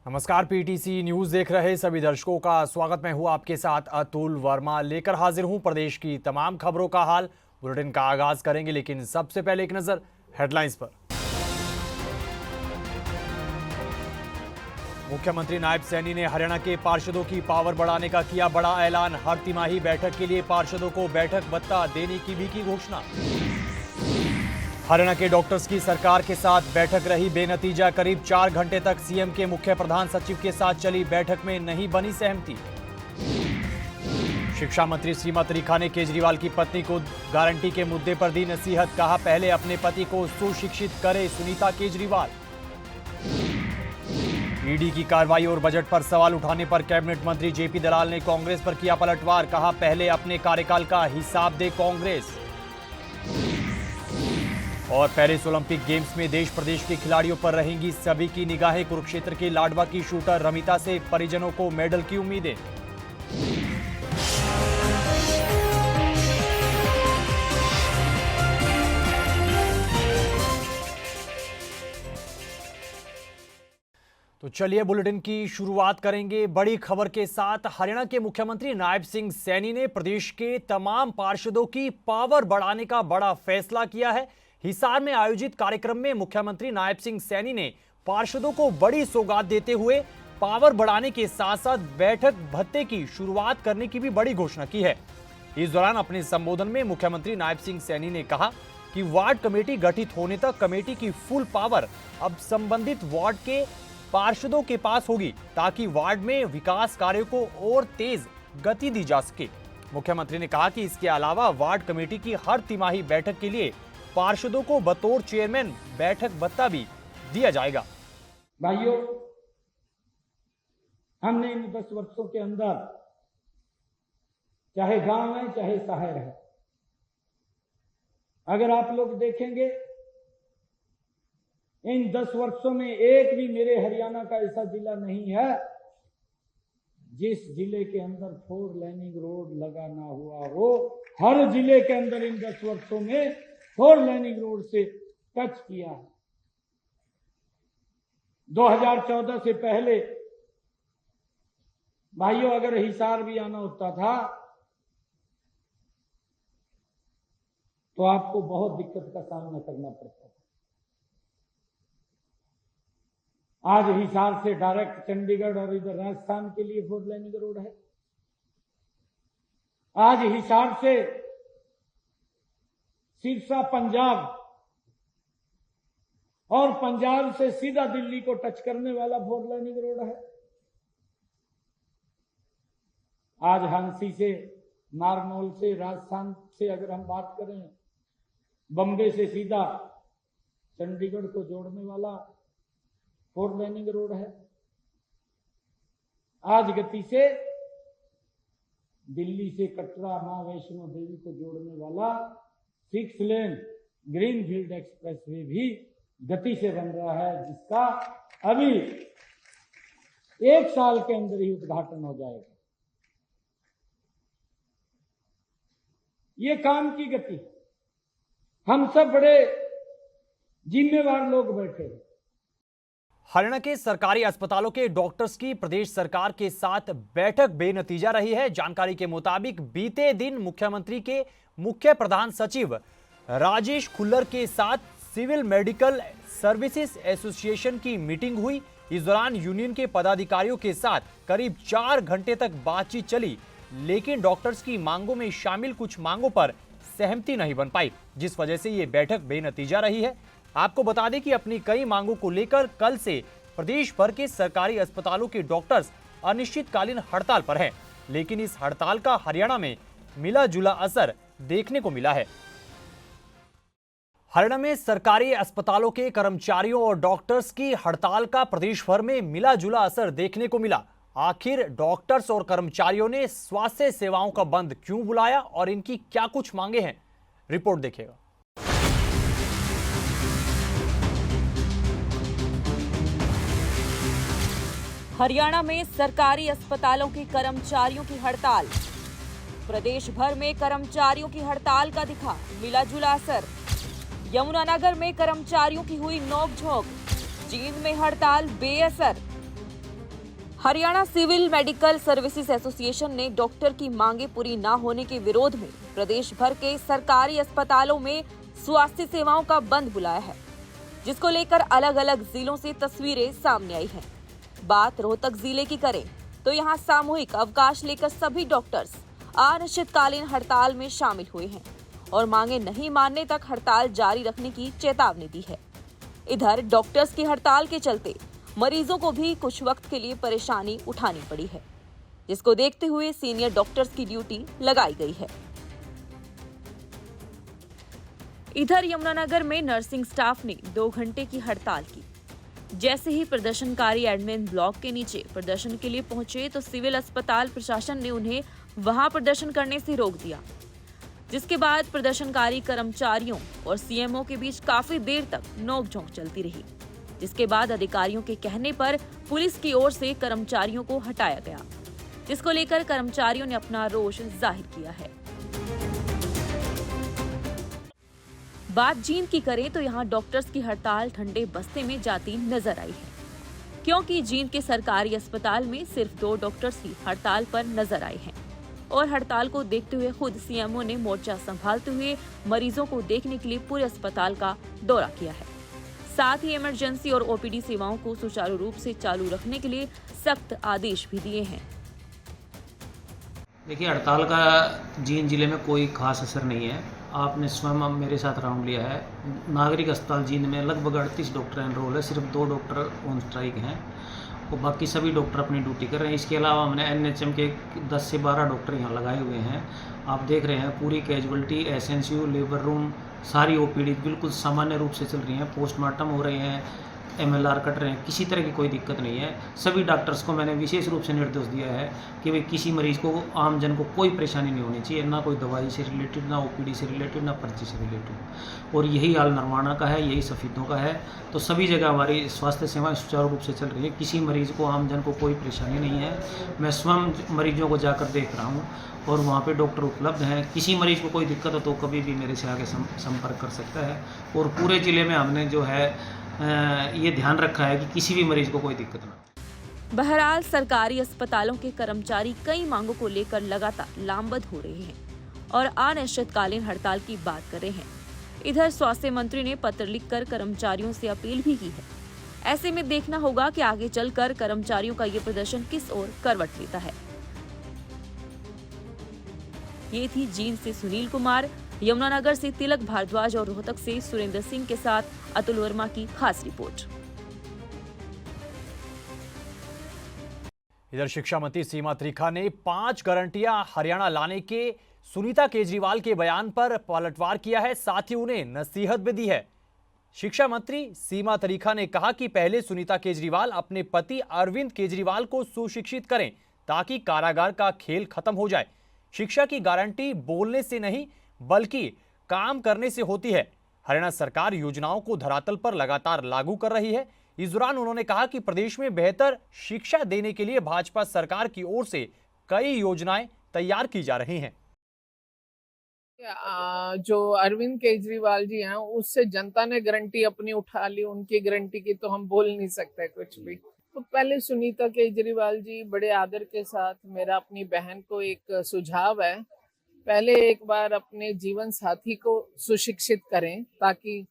नमस्कार, PTC news देख रहे सभी दर्शकों का स्वागत। मैं हूं आपके साथ अतुल वर्मा, लेकर हाजिर हूं प्रदेश की तमाम खबरों का हाल। बुलेटिन का आगाज करेंगे, लेकिन सबसे पहले एक नजर हेडलाइंस पर। मुख्यमंत्री नायब सैनी ने हरियाणा के पार्षदों की पावर बढ़ाने का किया बड़ा ऐलान। हर तिमाही बैठक के लिए पार्षदों को बैठक भत्ता देने की भी की घोषणा। हरियाणा के डॉक्टर्स की सरकार के साथ बैठक रही बेनतीजा। करीब 4 घंटे तक सीएम के मुख्य प्रधान सचिव के साथ चली बैठक में नहीं बनी सहमति। शिक्षा मंत्री श्रीमती रेखा ने केजरीवाल की पत्नी को गारंटी के मुद्दे पर दी नसीहत। कहा, पहले अपने पति को सुशिक्षित करे सुनीता केजरीवाल। ईडी की कार्रवाई और बजट पर सवाल उठाने पर कैबिनेट मंत्री जेपी दलाल ने कांग्रेस पर किया पलटवार। कहा, पहले अपने कार्यकाल का हिसाब दे कांग्रेस। और पेरिस ओलंपिक गेम्स में देश प्रदेश के खिलाड़ियों पर रहेंगी सभी की निगाहें। कुरुक्षेत्र के लाडवा की शूटर रमिता से परिजनों को मेडल की उम्मीदें। तो चलिए बुलेटिन की शुरुआत करेंगे बड़ी खबर के साथ। हरियाणा के मुख्यमंत्री नायब सिंह सैनी ने प्रदेश के तमाम पार्षदों की पावर बढ़ाने का बड़ा फैसला किया है। हिसार में आयोजित कार्यक्रम में मुख्यमंत्री नायब सिंह सैनी ने पार्षदों को बड़ी सौगात देते हुए पावर बढ़ाने के साथ साथ बैठक भत्ते की शुरुआत करने की भी बड़ी घोषणा की है। इस दौरान अपने संबोधन में मुख्यमंत्री नायब सिंह सैनी ने कहा कि वार्ड कमेटी गठित होने तक कमेटी की फुल पावर अब संबंधित वार्ड के पार्षदों के पास होगी, ताकि वार्ड में विकास कार्यों को और तेज गति दी जा सके। मुख्यमंत्री ने कहा कि इसके अलावा वार्ड कमेटी की हर तिमाही बैठक के लिए पार्षदों को बतौर चेयरमैन बैठक भत्ता भी दिया जाएगा। भाइयों, हमने इन 10 वर्षों के अंदर, चाहे गांव है चाहे शहर है, अगर आप लोग देखेंगे इन 10 वर्षों में एक भी मेरे हरियाणा का ऐसा जिला नहीं है जिस जिले के अंदर 4 लेनिंग रोड लगा ना हुआ हो। हर जिले के अंदर इन 10 वर्षों में 4 लेनिंग रोड से टच किया है। 2014 से पहले भाइयों, अगर हिसार भी आना होता था तो आपको बहुत दिक्कत का सामना करना पड़ता था। आज हिसार से डायरेक्ट चंडीगढ़ और इधर राजस्थान के लिए 4 लेनिंग रोड है। आज हिसार से सिरसा पंजाब और पंजाब से सीधा दिल्ली को टच करने वाला 4 लेनिंग रोड है। आज हांसी से, नारनौल से, राजस्थान से अगर हम बात करें, बम्बे से सीधा चंडीगढ़ को जोड़ने वाला 4 लेनिंग रोड है। आज गति से दिल्ली से कटरा मां वैष्णो देवी को जोड़ने वाला 6 लेन ग्रीनफील्ड एक्सप्रेसवे भी गति से बन रहा है, जिसका अभी 1 साल के अंदर ही उद्घाटन हो जाएगा। ये काम की गति, हम सब बड़े जिम्मेवार लोग बैठे हैं। हरियाणा के सरकारी अस्पतालों के डॉक्टर्स की प्रदेश सरकार के साथ बैठक बेनतीजा रही है। जानकारी के मुताबिक बीते दिन मुख्यमंत्री के मुख्य प्रधान सचिव राजेश खुल्लर के साथ सिविल मेडिकल सर्विसेज एसोसिएशन की मीटिंग हुई। इस दौरान यूनियन के पदाधिकारियों के साथ करीब 4 घंटे तक बातचीत चली, लेकिन डॉक्टर्स की मांगों में शामिल कुछ मांगों पर सहमति नहीं बन पाई, जिस वजह से ये बैठक बेनतीजा रही है। आपको बता दें कि अपनी कई मांगों को लेकर कल से प्रदेश भर के सरकारी अस्पतालों के डॉक्टर्स अनिश्चितकालीन हड़ताल पर हैं, लेकिन इस हड़ताल का हरियाणा में मिला जुला असर देखने को मिला है। हरियाणा में सरकारी अस्पतालों के कर्मचारियों और डॉक्टर्स की हड़ताल का प्रदेश भर में मिला जुला असर देखने को मिला। आखिर डॉक्टर्स और कर्मचारियों ने स्वास्थ्य सेवाओं का बंद क्यों बुलाया और इनकी क्या कुछ मांगे हैं, रिपोर्ट देखिएगा। हरियाणा में सरकारी अस्पतालों के कर्मचारियों की हड़ताल। प्रदेश भर में कर्मचारियों की हड़ताल का दिखा मिला जुला असर। यमुनानगर में कर्मचारियों की हुई नोकझोंक, जींद में हड़ताल बेअसर। Haryana civil medical services association ने डॉक्टर की मांगे पूरी न होने के विरोध में प्रदेश भर के सरकारी अस्पतालों में स्वास्थ्य सेवाओं का बंद बुलाया है, जिसको लेकर अलग अलग जिलों से तस्वीरें सामने आई हैं। बात रोहतक जिले की करें तो यहां सामूहिक अवकाश लेकर सभी डॉक्टर्स अनिश्चितकालीन हड़ताल में शामिल हुए हैं और मांगे नहीं मानने तक हड़ताल जारी रखने की चेतावनी दी है। इधर डॉक्टर्स की हड़ताल के चलते मरीजों को भी कुछ वक्त के लिए परेशानी उठानी पड़ी है, जिसको देखते हुए सीनियर डॉक्टर्स की ड्यूटी लगाई गई है। इधर यमुनानगर में नर्सिंग स्टाफ ने 2 घंटे की हड़ताल की। जैसे ही प्रदर्शनकारी एडमिन ब्लॉक के नीचे प्रदर्शन के लिए पहुंचे तो सिविल अस्पताल प्रशासन ने उन्हें वहां प्रदर्शन करने से रोक दिया, जिसके बाद प्रदर्शनकारी कर्मचारियों और सीएमओ के बीच काफी देर तक नोकझोंक चलती रही, जिसके बाद अधिकारियों के कहने पर पुलिस की ओर से कर्मचारियों को हटाया गया, जिसको लेकर कर्मचारियों ने अपना रोष जाहिर किया है। बात जींद की करें तो यहाँ डॉक्टर्स की हड़ताल ठंडे बस्ते में जाती नजर आई है, क्योंकि जींद के सरकारी अस्पताल में सिर्फ 2 डॉक्टर्स ही हड़ताल पर नजर आए हैं और हड़ताल को देखते हुए खुद सीएमओ ने मोर्चा संभालते हुए मरीजों को देखने के लिए पूरे अस्पताल का दौरा किया है। साथ ही इमरजेंसी और ओपीडी सेवाओं को सुचारू रूप से चालू रखने के लिए सख्त आदेश भी दिए हैं। देखिए, हड़ताल का जींद जिले में कोई खास असर नहीं है। आपने स्वयं मेरे साथ राउंड लिया है। नागरिक अस्पताल जींद में लगभग 38 डॉक्टर एनरोल है, सिर्फ 2 डॉक्टर ऑन स्ट्राइक हैं और बाकी सभी डॉक्टर अपनी ड्यूटी कर रहे हैं। इसके अलावा हमने एनएचएम के 10 से 12 डॉक्टर यहाँ लगाए हुए हैं। आप देख रहे हैं पूरी कैजुअल्टी, एसएनसीयू, लेबर रूम, सारी ओपीडी बिल्कुल सामान्य रूप से चल रही हैं। पोस्टमार्टम हो रहे हैं, एमएलआर कट रहे हैं, किसी तरह की कोई दिक्कत नहीं है। सभी डॉक्टर्स को मैंने विशेष रूप से निर्देश दिया है कि भाई किसी मरीज को, आम जन को कोई परेशानी नहीं होनी चाहिए, ना कोई दवाई से रिलेटेड, ना ओपीडी से रिलेटेड, ना पर्ची से रिलेटेड। और यही हाल नरवाना का है, यही सफीदों का है। तो सभी जगह हमारी स्वास्थ्य सेवाएं सुचारू रूप से चल रही है। किसी मरीज को, आम जन को कोई परेशानी नहीं है। मैं स्वयं मरीजों को जाकर देख रहा हूँ और वहाँ पे डॉक्टर उपलब्ध हैं। किसी मरीज को कोई दिक्कत हो तो कभी भी मेरे से आगे संपर्क कर सकता है। और पूरे ज़िले में हमने जो है ये ध्यान रखा है कि किसी भी मरीज को कोई दिक्कत ना। बहरहाल सरकारी अस्पतालों के कर्मचारी कई मांगों को लेकर लगातार लामबंद हो रहे हैं और अनिश्चितकालीन हड़ताल की बात कर रहे हैं। इधर स्वास्थ्य मंत्री ने पत्र लिखकर कर्मचारियों से अपील भी की है। ऐसे में देखना होगा कि आगे चलकर कर्मचारियों का ये प्रदर्शन किस ओर करवट लेता है। ये थी जींद से सुनील कुमार, यमुनानगर से तिलक भारद्वाज और रोहतक से सुरेंद्र सिंह के साथ अतुल वर्मा की खास रिपोर्ट। इधर शिक्षा मंत्री सीमा त्रिखा ने 5 गारंटियां हरियाणा लाने के सुनीता केजरीवाल के बयान पर पलटवार किया है, साथ ही उन्हें नसीहत भी दी है। शिक्षा मंत्री सीमा त्रिखा ने कहा कि पहले सुनीता केजरीवाल अपने पति अरविंद केजरीवाल को सुशिक्षित करें ताकि कारागार का खेल खत्म हो जाए। शिक्षा की गारंटी बोलने से नहीं बल्कि काम करने से होती है। हरियाणा सरकार योजनाओं को धरातल पर लगातार लागू कर रही है। इस दौरान उन्होंने कहा कि प्रदेश में बेहतर शिक्षा देने के लिए भाजपा सरकार की ओर से कई योजनाएं तैयार की जा रही हैं। जो अरविंद केजरीवाल जी हैं, उससे जनता ने गारंटी अपनी उठा ली, उनकी गारंटी की तो हम बोल नहीं सकते कुछ भी। तो पहले सुनीता केजरीवाल जी, बड़े आदर के साथ मेरा अपनी बहन को एक सुझाव है, पहले एक बार अपने जीवन साथी को सुशिक्षित करें ताकि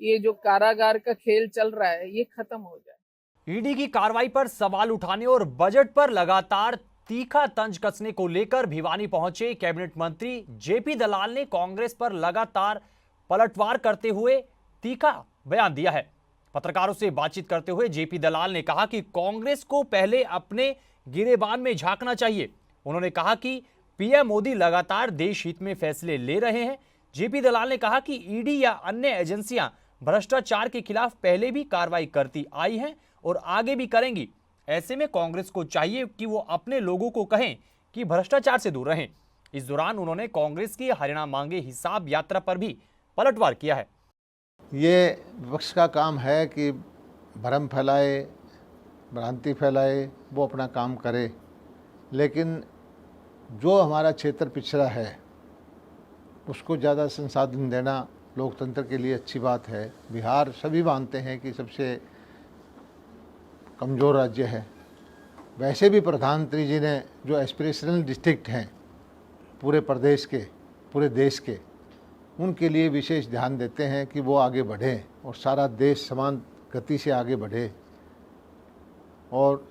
ये जो कारागार का खेल चल रहा है ये खत्म हो जाए। ईडी की कार्रवाई पर सवाल उठाने और बजट पर लगातार तीखा तंज कसने को लेकर भिवानी पहुंचे कैबिनेट मंत्री जेपी दलाल ने कांग्रेस पर लगातार पलटवार करते हुए तीखा बयान दिया है। पत्रकारों से बातचीत करते हुए जेपी दलाल ने कहा कि कांग्रेस को पहले अपने गिरेबान में झांकना चाहिए। उन्होंने कहा कि पीएम मोदी लगातार देश हित में फैसले ले रहे हैं। जेपी दलाल ने कहा कि ईडी या अन्य एजेंसियां भ्रष्टाचार के खिलाफ पहले भी कार्रवाई करती आई हैं और आगे भी करेंगी। ऐसे में कांग्रेस को चाहिए कि वो अपने लोगों को कहें कि भ्रष्टाचार से दूर रहें। इस दौरान उन्होंने कांग्रेस की हरियाणा मांगे हिसाब यात्रा पर भी पलटवार किया है। ये विपक्ष का काम है कि भ्रम फैलाए, भ्रांति फैलाए, वो अपना काम करे, लेकिन जो हमारा क्षेत्र पिछड़ा है उसको ज़्यादा संसाधन देना लोकतंत्र के लिए अच्छी बात है। बिहार सभी मानते हैं कि सबसे कमज़ोर राज्य है, वैसे भी प्रधानमंत्री जी ने जो एस्पिरेशनल डिस्ट्रिक्ट हैं पूरे प्रदेश के, पूरे देश के, उनके लिए विशेष ध्यान देते हैं कि वो आगे बढ़ें और सारा देश समान गति से आगे बढ़े और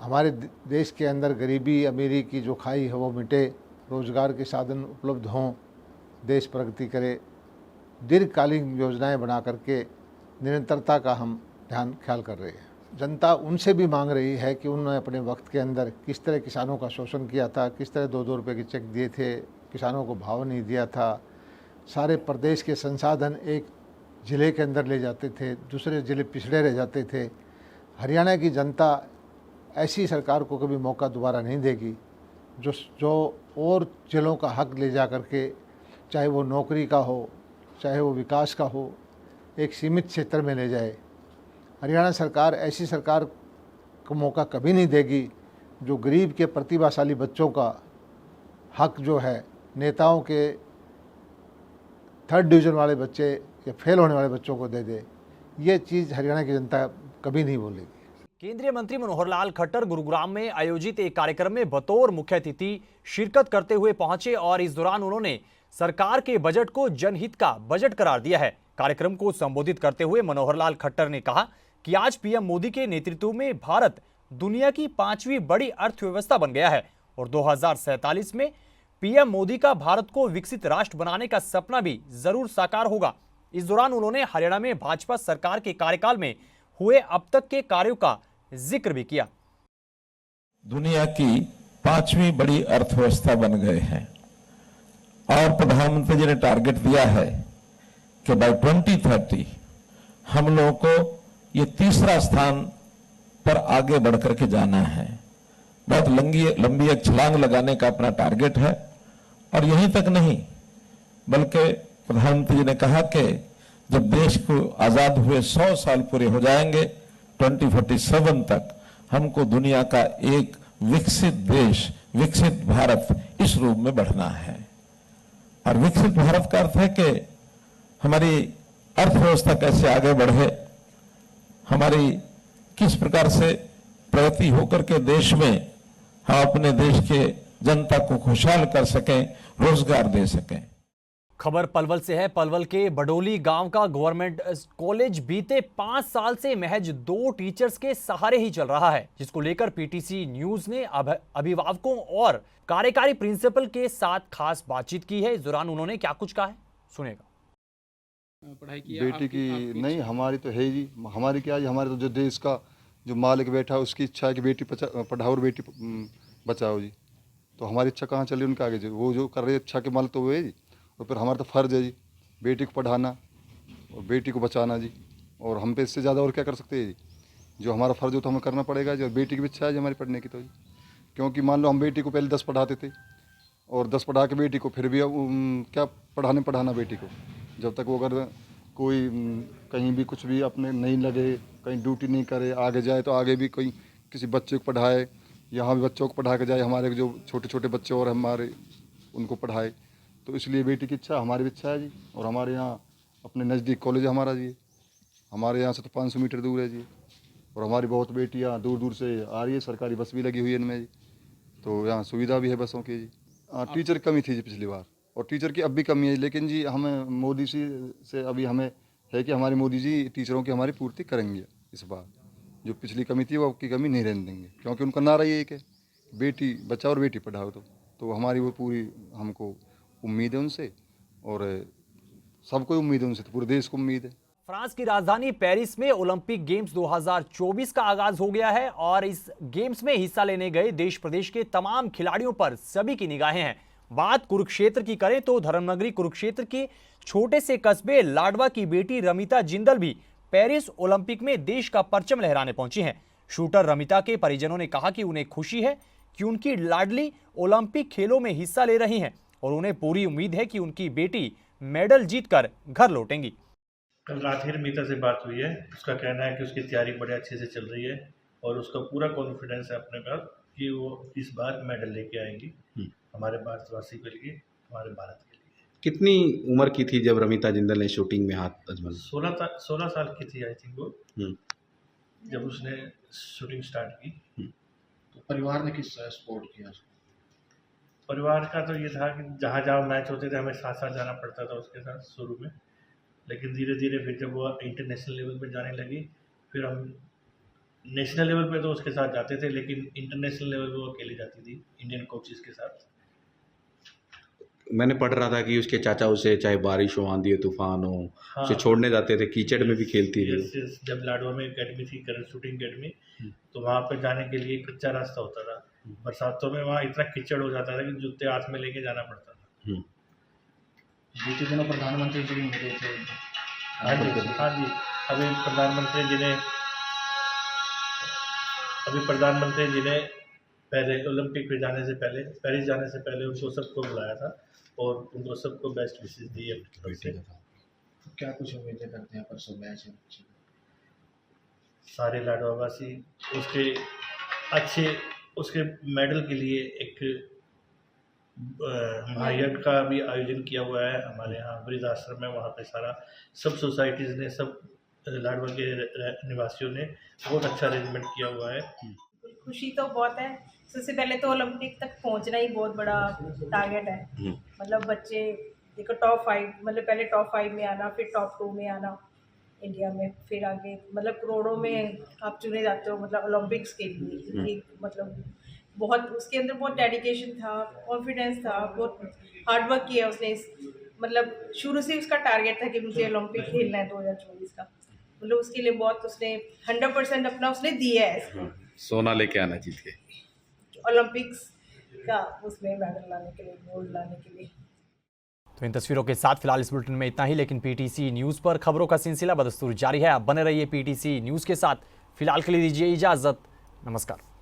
हमारे देश के अंदर गरीबी अमीरी की जो खाई है वो मिटे, रोज़गार के साधन उपलब्ध हों, देश प्रगति करे। दीर्घकालीन योजनाएं बना करके निरंतरता का हम ख्याल कर रहे हैं। जनता उनसे भी मांग रही है कि उन्होंने अपने वक्त के अंदर किस तरह किसानों का शोषण किया था, किस तरह 2-2 रुपये के चेक दिए थे, किसानों को भाव नहीं दिया था, सारे प्रदेश के संसाधन एक ज़िले के अंदर ले जाते थे, दूसरे ज़िले पिछड़े रह जाते थे। हरियाणा की जनता ऐसी सरकार को कभी मौका दोबारा नहीं देगी जो और ज़िलों का हक ले जा करके, चाहे वो नौकरी का हो, चाहे वो विकास का हो, एक सीमित क्षेत्र में ले जाए। हरियाणा सरकार ऐसी सरकार को मौका कभी नहीं देगी जो गरीब के प्रतिभाशाली बच्चों का हक जो है नेताओं के 3rd डिवीज़न वाले बच्चे या फेल होने वाले बच्चों को दे दे। ये चीज़ हरियाणा की जनता कभी नहीं बोलेगी। केंद्रीय मंत्री मनोहर लाल खट्टर गुरुग्राम में आयोजित एक कार्यक्रम में बतौर मुख्य अतिथि शिरकत करते हुए पहुंचे और इस दौरान उन्होंने सरकार के बजट को जनहित का बजट करार दिया है। कार्यक्रम को संबोधित करते हुए मनोहर लाल खट्टर ने कहा कि आज पीएम मोदी के नेतृत्व में भारत दुनिया की 5वीं बड़ी अर्थव्यवस्था बन गया है और 2047 में पीएम मोदी का भारत को विकसित राष्ट्र बनाने का सपना भी जरूर साकार होगा। इस दौरान उन्होंने हरियाणा में भाजपा सरकार के कार्यकाल में हुए अब तक के कार्यों का जिक्र भी किया। दुनिया की 5वीं बड़ी अर्थव्यवस्था बन गए हैं और प्रधानमंत्री जी ने टारगेट दिया है कि बाय 2030 हम लोगों को ये 3रा स्थान पर आगे बढ़कर के जाना है। बहुत लंबी एक छलांग लगाने का अपना टारगेट है और यहीं तक नहीं बल्कि प्रधानमंत्री जी ने कहा कि जब देश को आजाद हुए 100 साल पूरे हो जाएंगे 2047 तक हमको दुनिया का एक विकसित देश, विकसित भारत इस रूप में बढ़ना है। और विकसित भारत का अर्थ है कि हमारी अर्थव्यवस्था कैसे आगे बढ़े, हमारी किस प्रकार से प्रगति होकर के देश में हम अपने देश के जनता को खुशहाल कर सकें, रोजगार दे सकें। खबर पलवल से है। पलवल के बडोली गांव का गवर्नमेंट कॉलेज बीते 5 साल से महज 2 टीचर्स के सहारे ही चल रहा है, जिसको लेकर पीटीसी न्यूज ने अभिभावकों और कार्यकारी प्रिंसिपल के साथ खास बातचीत की है। इस दौरान उन्होंने क्या कुछ कहा है, सुनेगा। पढ़ाई की बेटी की नहीं, हमारी तो है जी, हमारी क्या है, हमारे तो जो देश का जो मालिक बैठा है उसकी इच्छा है कि बेटी पढ़ाओ और बेटी बचाओ जी। तो हमारी इच्छा कहाँ चली उनके आगे, जो वो जो कर रही है इच्छा के मालिक तो वो है जी। और फिर हमारा तो फ़र्ज़ है जी बेटी को पढ़ाना और बेटी को बचाना जी, और हम पे इससे ज़्यादा और क्या कर सकते हैं जी। जो हमारा फ़र्ज़ हो तो हमें करना पड़ेगा जी। और बेटी की भी इच्छा है जी हमारी पढ़ने की तो जी, क्योंकि मान लो हम बेटी को पहले 10 पढ़ाते थे और 10 पढ़ा के बेटी को फिर भी क्या पढ़ाना बेटी को, जब तक वो अगर कोई कहीं भी कुछ भी अपने नहीं लगे, कहीं ड्यूटी नहीं करे, आगे जाए तो आगे भी कोई किसी बच्चे को पढ़ाए, यहाँ भी बच्चों को पढ़ा के जाए, हमारे जो छोटे छोटे बच्चे और हमारे उनको पढ़ाए। तो इसलिए बेटी की इच्छा हमारी भी इच्छा है जी। और हमारे यहाँ अपने नज़दीक कॉलेज है हमारा जी, हमारे यहाँ से तो 500 मीटर दूर है जी। और हमारी बहुत बेटियाँ दूर दूर से आ रही है, सरकारी बस भी लगी हुई है इनमें जी, तो यहाँ सुविधा भी है बसों की जी। टीचर कमी थी जी पिछली बार, और टीचर की अब भी कमी है, लेकिन जी हमें मोदी जी से अभी हमें है कि हमारे मोदी जी टीचरों की हमारी पूर्ति करेंगे इस बार। जो पिछली कमी थी वो अब की कमी नहीं रहने देंगे, क्योंकि उनका नारा ये है कि बेटी बचाओ और बेटी पढ़ाओ। तो हमारी वो पूरी हमको उम्मीद है उनसे, और सबको उम्मीद है उनसे, तो पूरे देश को उम्मीद है। फ्रांस की राजधानी पेरिस में ओलंपिक गेम्स 2024 का आगाज हो गया है और इस गेम्स में हिस्सा लेने गए देश प्रदेश के तमाम खिलाड़ियों पर सभी की निगाहें हैं। बात कुरुक्षेत्र की करें तो धर्मनगरी कुरुक्षेत्र के छोटे से कस्बे लाडवा की बेटी रमिता जिंदल भी पेरिस ओलंपिक में देश का परचम लहराने पहुंची हैं। शूटर रमिता के परिजनों ने कहा कि उन्हें खुशी है कि उनकी लाडली ओलंपिक खेलों में हिस्सा ले रही हैं और उन्हें पूरी उम्मीद है कि उनकी बेटी मेडल जीतकर घर लौटेंगी। कल रात ही रमिता से बात हुई है, उसका कहना है कि उसकी तैयारी बड़े अच्छे से चल रही है और उसका पूरा कॉन्फिडेंस है अपने पर कि वो इस बार मेडल लेके आएंगी हमारे भारतवासी के लिए, हमारे भारत के लिए। कितनी उम्र की थी जब रमिता जिंदल ने शूटिंग में हाथ आजमाया? 16 साल की थी आई थिंक वो, जब उसने शूटिंग स्टार्ट की। तो परिवार ने किस तरह सपोर्ट किया उसको? परिवार का तो ये था कि जहाँ जहाँ मैच होते थे हमें साथ साथ जाना पड़ता था उसके साथ शुरू में, लेकिन धीरे धीरे फिर जब वो इंटरनेशनल लेवल पे जाने लगी फिर हम नेशनल लेवल पे तो उसके साथ जाते थे, लेकिन इंटरनेशनल लेवल पे वो अकेली जाती थी इंडियन कोचेस के साथ। मैंने पढ़ रहा था कि उसके चाचा उसे चाहे बारिश हो, आंधी हो, तूफान हो, हाँ। उसे छोड़ने जाते थे, कीचड़ में भी खेलती थी। yes, जब लाडवा में एकेडमी थी, करंट शूटिंग एकेडमी, तो वहाँ पे जाने के लिए कच्चा रास्ता होता था। बरसातों में वहाँ इतना कीचड़ हो जाता था कि जूते हाथ में लेके जाना पड़ता था। बीते दिनों प्रधानमंत्री जी भी मिले थे। हाँ जी, हाँ जी। अभी प्रधानमंत्री जी ने पहले ओलंपिक पे जाने से पहले, पेरिस जाने से पहले उनको सबको बुलाया था और उनको सबको बेस्ट विशेस दी है अपनी तरफ से। तो क्या कुछ उम्मीदें करते हैं परसों मैच है? सारे लाडवावासी उसके मेडल के लिए एक महायज्ञ का भी आयोजन किया हुआ है हमारे यहाँ वृद्धाश्रम में। वहाँ पे सब सोसाइटीज़ ने, सब लाडवा के निवासियों ने बहुत अच्छा अरेंजमेंट किया हुआ है। खुशी तो बहुत है। सबसे पहले तो ओलंपिक तक पहुंचना ही बहुत बड़ा टारगेट है। मतलब बच्चे देखो टॉप 5, मतलब पहले टॉप 5 में आना, फिर टॉप 2 में आना इंडिया में, फिर आगे मतलब करोड़ों में आप चुने जाते हो मतलब ओलंपिक्स के लिए। मतलब बहुत उसके अंदर बहुत डेडिकेशन था, कॉन्फिडेंस था, बहुत हार्डवर्क किया उसने। मतलब शुरू से उसका टारगेट था कि मुझे ओलंपिक खेलना है 2024 का। मतलब उसके लिए बहुत उसने 100% अपना उसने दिया है। सोना लेके आना जीत के ओलंपिक्स का उसमें मेडल लाने के लिए, गोल्ड लाने के लिए। तो इन तस्वीरों के साथ फिलहाल इस बुलेटिन में इतना ही, लेकिन पीटीसी न्यूज़ पर खबरों का सिलसिला बदस्तूर जारी है। आप बने रहिए पीटीसी न्यूज़ के साथ। फिलहाल के लिए दीजिए इजाजत। नमस्कार।